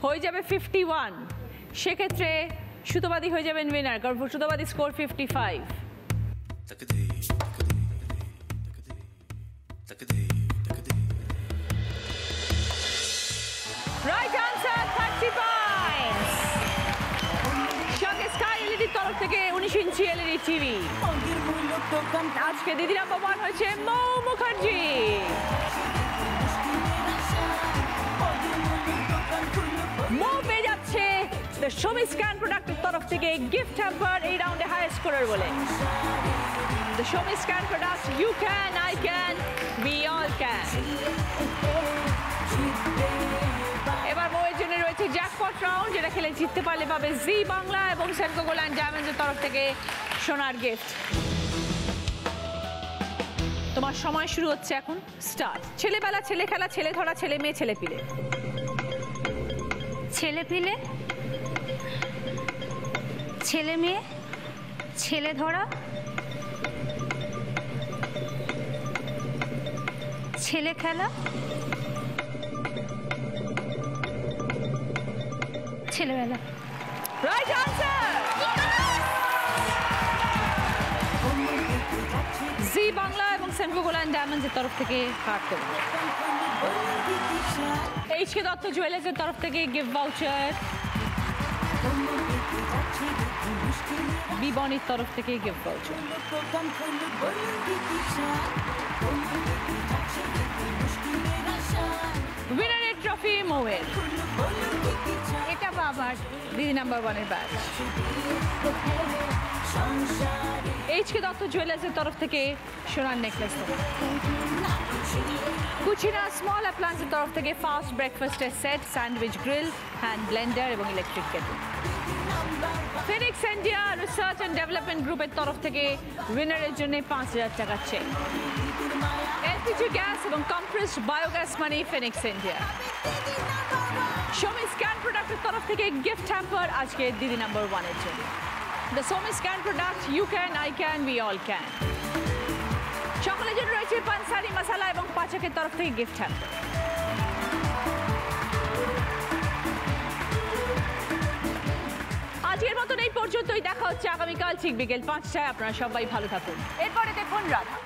হয়ে যাবে 51। সেক্ষেত্রে সুতোবাদী হয়ে যাবেন উইনার, কারণ সুতোবাদী স্কোর 55। Right answer, 30 points. সঙ্গে স্কাই এলইডির তরফ থেকে 19 ইঞ্চি এলইডি টিভি। আজকে দিদি নাম্বার 1 হয়েছে মৌ মুখার্জি। মৌ পেয়ে যাচ্ছে দ্য শোমি স্ক্যান প্রোডাক্টের তরফ থেকে গিফট হ্যাম্পার, এই রাউন্ডে হাইয়েস্ট স্কোরার বলে। The Shomi scan product, you can, I can, we all can. এবার মৌয়ের জন্য রয়েছে জ্যাকপট রাউন্ড, যেটা খেলে জিততে পারলে পাবে জি বাংলা এবং সেনকো গোল্ড ডায়মন্ডসের তরফ থেকে সোনার গিফট। তোমার সময় শুরু হচ্ছে এখন, স্টার্ট। ছেলেবেলা, ছেলে খেলা, ছেলে ধরা, ছেলে মেয়ে, ছেলে পিলে। ছেলে পিলে, ছেলে মেয়ে, ছেলে ধরা, ছেলে খেলা, ছেলেবেলা। Right answer. জি বাংলা এবং সেনকো গোল্ড ডায়মন্ডসের তরফ থেকে কার্ড দেবো। এইচকে দত্ত জুয়েলার্সের তরফ থেকে গিফট ভাউচার, বিবনির তরফ থেকে গিফট ভাউচার। উইনারের ট্রফি মৌয়ের। এটা বাবার দিদি নাম্বার 1 এর ব্যাচ। এইচকে দত্ত জুয়েলার্সের তরফ থেকে সোনার নেকলেস। কুচিনা স্মল অ্যাপ্লায়েন্সের তরফ থেকে ফাস্ট ব্রেকফাস্টের সেট, স্যান্ডউইচ গ্রিল, হ্যান্ড ব্লেন্ডার এবং electric kettle. Phoenix India research and development গ্রুপের তরফ থেকে উইনারের জন্য 5000 টাকার চেক। এলপিজি গ্যাস এবং কম্প্রেসড বায়োগ্যাস মানি ফিনিক্স ইন্ডিয়া। শোমি স্ক্যান প্রোডাক্টের তরফ থেকে গিফট হ্যাম্পার আজকে দিদি নাম্বার 1 এর জন্য। The Shomi scan product, you can, I can, we all can. সকলের জন্য রয়েছে পানসারি মশালা এবং পাচকের তরফ থেকে গিফট হ্যাম্পার। আজকের মতন এই পর্যন্তই, দেখা হচ্ছে আগামীকাল ঠিক বিকেল 5টায়। আপনারা সবাই ভালো থাকুন। এরপরে দেখুন রাধা।